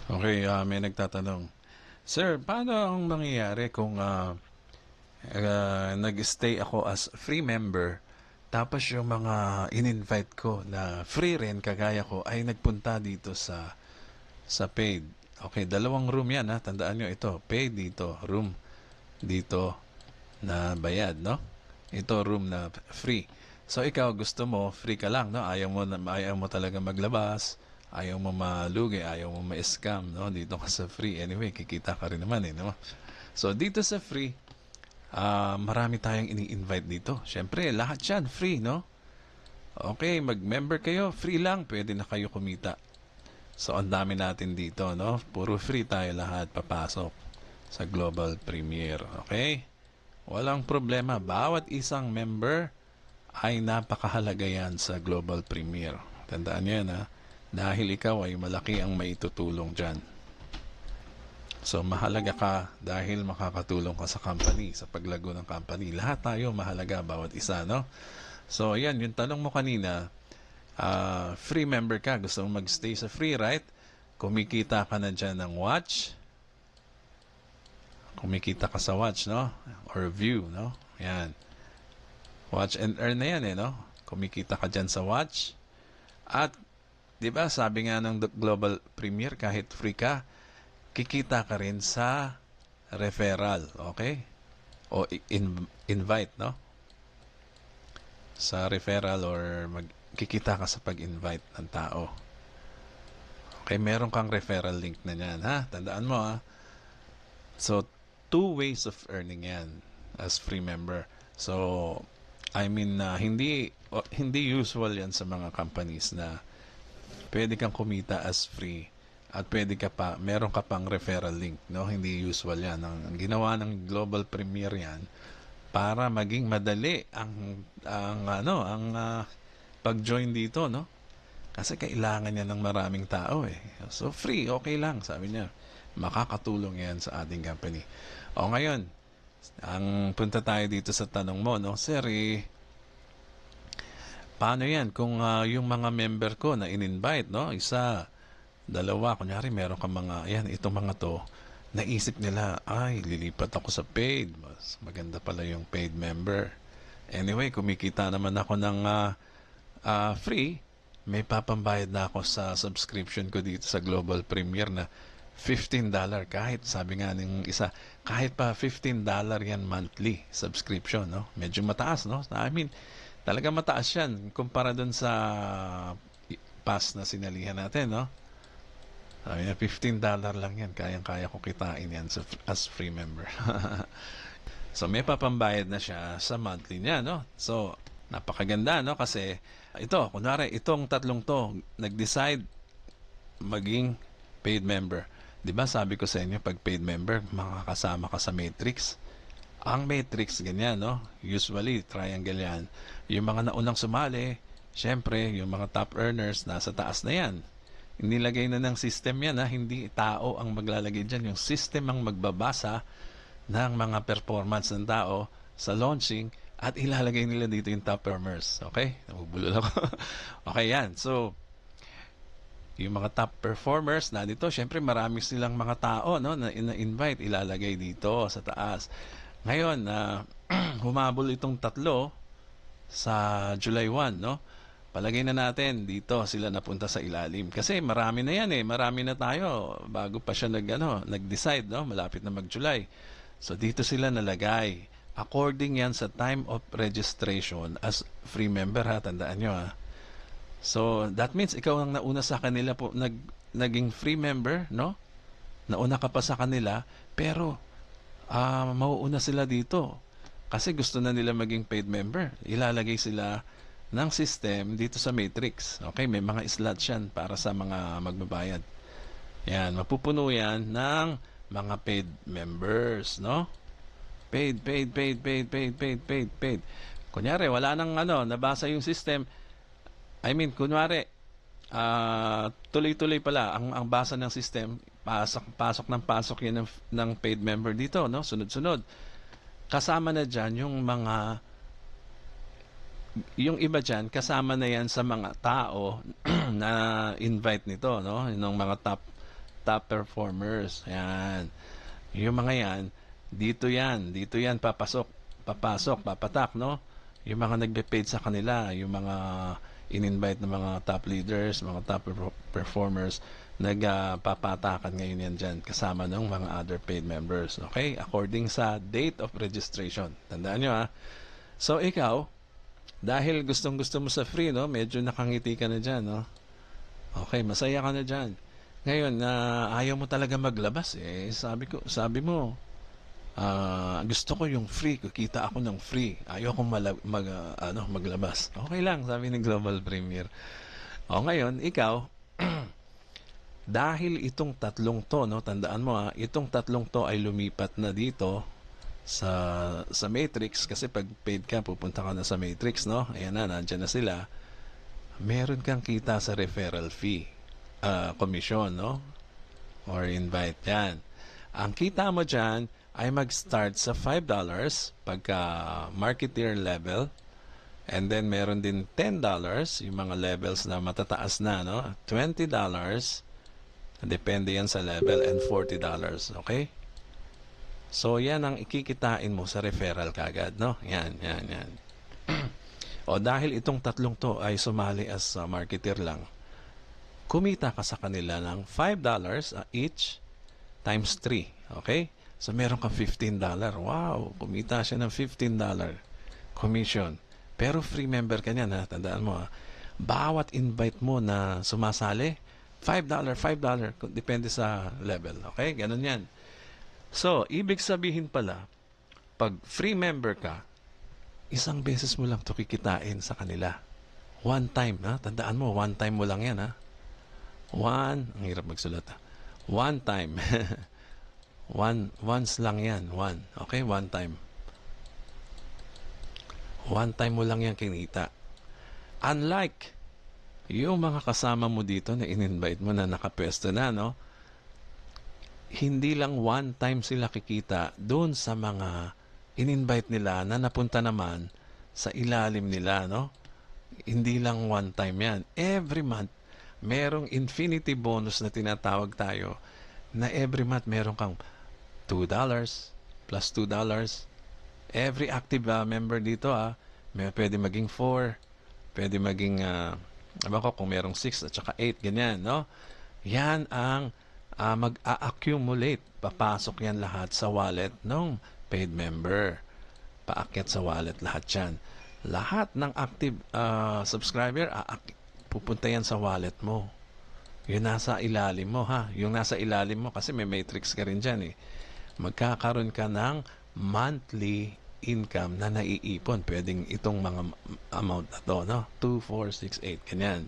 Okay, may nagtatanong, Sir, paano ang mangyayari kung nag-stay ako as free member, tapos yung mga in-invite ko na free rin, kagaya ko, ay nagpunta dito sa paid? Okay, dalawang room yan ha. Tandaan nyo ito, paid dito, room dito na bayad, no? Ito room na free. So ikaw gusto mo free ka lang, no? Ayaw mo talaga maglabas, ayaw mo malugi, ayaw mo ma-scam, no? Dito ka sa free. Anyway, kikita ka rin naman no? So dito sa free, marami tayong ini-invite dito. Syempre, lahat 'yan free, no? Okay, mag-member kayo, free lang, pwede na kayo kumita. So ang dami natin dito, no? Puro free tayo lahat papasok sa Global Premier, okay? Walang problema. Bawat isang member ay napakahalaga yan sa Global Premier. Tandaan niyo yan, ha? Dahil ikaw ay malaki ang maitutulong dyan. So, mahalaga ka dahil makakatulong ka sa company, sa paglago ng company. Lahat tayo mahalaga, bawat isa, no? So, yan, yung tanong mo kanina, free member ka, gusto mo magstay sa free, right? Kumikita ka na dyan ng watch, kumikita ka sa watch, no? Or view, no? Yan. Watch and earn na yan, no? Kumikita ka dyan sa watch. At, di ba, sabi nga ng Global Premier, kahit free ka, kikita ka rin sa referral, okay? O invite, no? Sa referral or kikita ka sa pag-invite ng tao. Okay, meron kang referral link na yan, ha? Tandaan mo, ha? So, two ways of earning yan as free member. So, hindi usual yan sa mga companies na pwede kang kumita as free at meron ka pang referral link, no? Hindi usual yan. Ang ginawa ng Global Premier yan para maging madali ang pag-join dito, no? Kasi kailangan niya ng maraming tao eh. So free, okay lang, sabi niya. Makakatulong yan sa ating company. O ngayon, ang punta tayo dito sa tanong mo, no? Sir, paano yan kung yung mga member ko na in-invite, no? Isa, dalawa, kunyari meron ka itong mga to, naisip nila, ay, lilipat ako sa paid. Mas maganda pala yung paid member. Anyway, kumikita naman ako ng free, may papambayad na ako sa subscription ko dito sa Global Premier na $15. Kahit, sabi nga ng isa, kahit pa $15 yan monthly subscription, no? Medyo mataas, no? I mean, talaga mataas yan kumpara dun sa past na sinalihan natin, no? Sabi niya, $15 lang yan. Kayang-kaya ko kitain yan as free member. So, may papambayad na siya sa monthly niya, no? So, napakaganda, no? Kasi, kunwari, itong tatlong to, nag-decide maging paid member. Di ba sabi ko sa inyo, pag paid member, makakasama ka sa matrix. Ang matrix, ganyan, no? Usually, triangle yan. Yung mga naunang sumali, syempre, yung mga top earners, nasa taas na yan. Nilagay na ng system yan, ha? Hindi tao ang maglalagay dyan. Yung system ang magbabasa ng mga performance ng tao sa launching at ilalagay nila dito yung top earners. Okay? Nabubulol ako. Okay, yan. So, yung mga top performers na dito, syempre marami silang mga tao, no, na invite, ilalagay dito sa taas. Ngayon, humabol itong tatlo sa July 1, no? Palagay na natin dito sila napunta sa ilalim. Kasi marami na yan eh. Marami na tayo bago pa siya nag-decide, no? Malapit na mag-July. So dito sila nalagay. According yan sa time of registration as free member, ha? Tandaan nyo, ha? So that means ikaw ang nauna sa kanila po, naging free member, no? Nauna ka pa sa kanila, pero mauuna sila dito. Kasi gusto na nila maging paid member. Ilalagay sila ng system dito sa matrix. Okay, may mga slots yan para sa mga magbabayad. Yan, mapupuno yan ng mga paid members, no? Paid, paid, paid, paid, paid, paid, paid, paid. Kunyari, wala nang nabasa yung system. I mean, kunyari, tuloy-tuloy pala ang basa ng system, pasok ng pasok yan ng paid member dito, no? Sunod-sunod. Kasama na dyan yung iba dyan, kasama na yan sa mga tao na invite nito, no? Yung mga top performers. Yan. Yung mga dito yan papatak, no? Yung mga nagbe-paid sa kanila, yung mga in-invite ng mga top leaders, mga top performers, nagpapatakan ngayon yan dyan kasama ng mga other paid members. Okay? According sa date of registration. Tandaan nyo ha. So ikaw, dahil gustong-gusto mo sa free, no? Medyo nakangiti ka na dyan, no? Okay, masaya ka na dyan. Ngayon, ayaw mo talaga maglabas, eh. Sabi mo, gusto ko yung free, kikita ako ng free. Ayaw kong maglabas. Okay lang, sabi ni Global Premier. O ngayon, ikaw, dahil itong tatlong to, no, tandaan mo itong tatlong to ay lumipat na dito sa Matrix, kasi pag paid ka, pupunta ka na sa Matrix, no? Ayan na, nandyan na sila. Meron kang kita sa referral fee, commission, no? Or invite, yan. Ang kita mo dyan ay mag-start sa $5 pagka marketeer level, and then meron din $10 yung mga levels na matataas na, no? $20, depende yan sa level, and $40, okay? So yan ang ikikitain mo sa referral kagad, no? Yan. O dahil itong tatlong to ay sumali as marketer lang, kumita ka sa kanila ng $5 each times 3. Okay? So meron kang $15. Wow! Kumita siya ng $15 commission. Pero free member ka niyan, ha? Tandaan mo, ha? Bawat invite mo na sumasali, $5, depende sa level. Okay? Ganun yan. So, ibig sabihin pala, pag free member ka, isang beses mo lang ito kikitain sa kanila. One time, ha? Tandaan mo, one time mo lang yan, ha? Ang hirap magsulat, ha? One time. Once lang yan. Okay? One time. One time mo lang yan kinita. Unlike yung mga kasama mo dito na in-invite mo na nakapwesto na, no? Hindi lang one time sila kikita doon sa mga in-invite nila na napunta naman sa ilalim nila, no? Hindi lang one time yan. Every month, merong infinity bonus na tinatawag tayo, na every month meron kang $2 plus $2. Every active member dito, pwede maging 4, pwede maging, kung merong 6 at saka 8, ganyan, no? Yan ang mag-a-accumulate. Papasok yan lahat sa wallet ng paid member. Paakyat sa wallet lahat yan. Lahat ng active subscriber, pupunta yan sa wallet mo. Yung nasa ilalim mo, ha? Yung nasa ilalim mo, kasi may matrix ka rin dyan, eh. Magkakaroon ka ng monthly income na naiipon. Pwedeng itong mga amount na to, no? 2, 4, 6, 8, ganyan.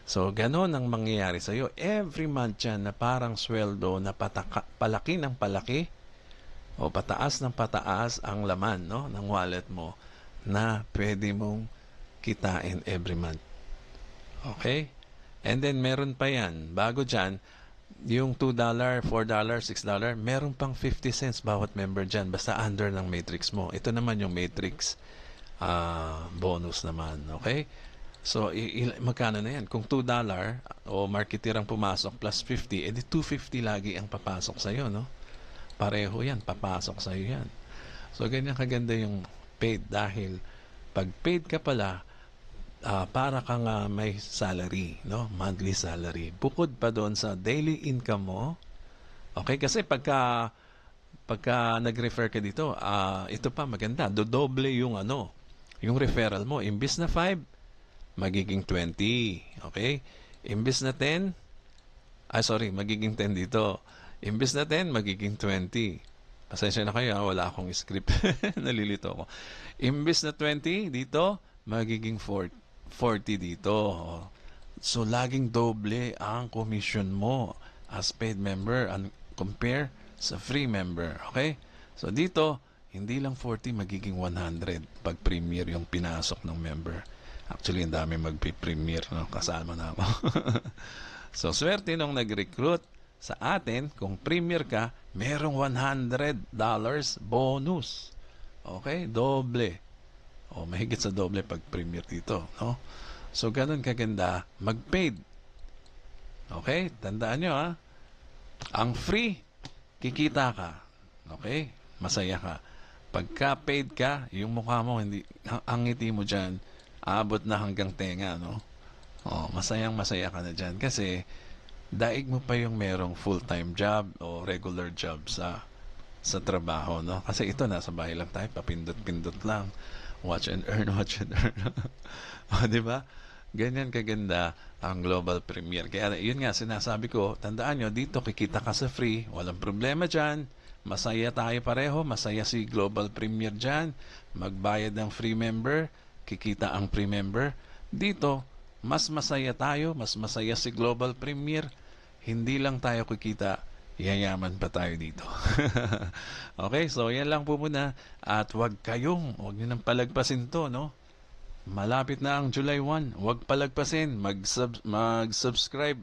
So, ganon ang mangyayari sa'yo. Every month yan na parang sweldo na palaki ng palaki o pataas ng pataas ang laman, no, ng wallet mo na pwede mong kitain every month. Okay? And then, meron pa yan. Bago dyan, yung $2, $4, $6, meron pang 50 cents bawat member dyan. Basta under ng matrix mo. Ito naman yung matrix bonus naman. Okay? So, magkano na yan? Kung $2 o marketeer ang pumasok plus 50, edi 250 lagi ang papasok sa'yo, no? Pareho yan, papasok sa'yo yan. So, ganyan kaganda yung paid, dahil pag paid ka pala, para kang may salary, no? Monthly salary. Bukod pa doon sa daily income mo. Okay? Kasi pagka nag-refer ka dito, ito pa maganda, dodoble yung yung referral mo. Imbis na 5, magiging 20. Okay? Imbis na 10, magiging 10 dito. Imbis na 10, magiging 20. Pasensya na kayo, wala akong script. Nalilito ako. Imbis na 20 dito, magiging 40 dito. So, laging doble ang commission mo as paid member and compare sa free member. Okay? So, dito, hindi lang 40, magiging 100 pag premier yung pinasok ng member. Actually, ang dami magpi-premier, no? Kasama na ako. So, swerte nung nag-recruit sa atin, kung premier ka, merong $100 bonus. Okay? Doble. O, mahigit sa doble pag premier dito, no? So, ganun kaganda mag-paid. Okay? Tandaan nyo, ha? Ang free, kikita ka. Okay? Masaya ka. Pagka paid ka, yung mukha mo, hindi, ang ngiti mo dyan, aabot na hanggang tenga, no? Oh, masayang masaya ka na dyan. Kasi, daig mo pa yung merong full-time job o regular job sa trabaho, no? Kasi ito, nasa bahay lang tayo, papindot-pindot lang. Watch and earn, watch and earn. O, di ba? Ganyan kaganda ang global premiere. Kaya yun nga, sinasabi ko, tandaan nyo, dito kikita ka sa free, walang problema dyan. Masaya tayo pareho, masaya si global premiere dyan. Magbayad ng free member, kikita ang free member. Dito, mas masaya tayo, mas masaya si global premiere. Hindi lang tayo kikita, yayaman pa tayo dito. Okay, so yan lang po muna. At wag nyo nang palagpasin to, no? Malapit na ang July 1. Huwag palagpasin. Mag-subscribe.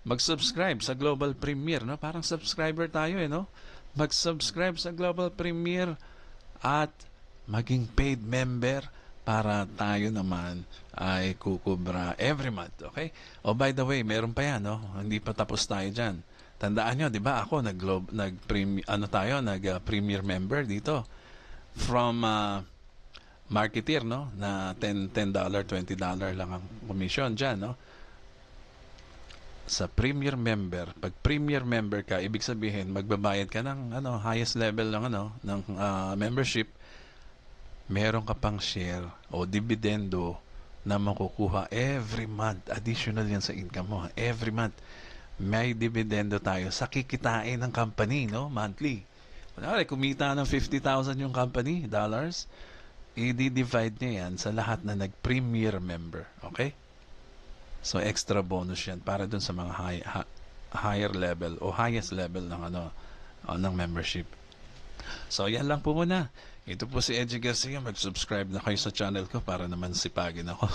Mag-subscribe sa Global Premiere, no? Parang subscriber tayo, no? Mag-subscribe sa Global Premiere at maging paid member para tayo naman ay kukubra every month, okay? Oh, by the way, meron pa yan, no? Hindi pa tapos tayo dyan. Tandaan nyo, di ba? Ako, nag-premier member dito. From marketeer, no? Na $10, $20 lang ang commission dyan, no? Sa premier member, pag premier member ka, ibig sabihin magbabayad ka ng highest level ng membership, meron ka pang share o dividendo na makukuha every month. Additional yan sa income mo. Every month may dividendo tayo sa kikitain ng company, no? Monthly. Kunwari, kumita ng 50,000 yung company, dollars, i-divide niya yan sa lahat na nag-premier member. Okay? So, extra bonus yan para dun sa mga higher level o highest level ng membership. So, yan lang po muna. Ito po si Edgy Garcia. Mag-subscribe na kayo sa channel ko para naman sipagin ako.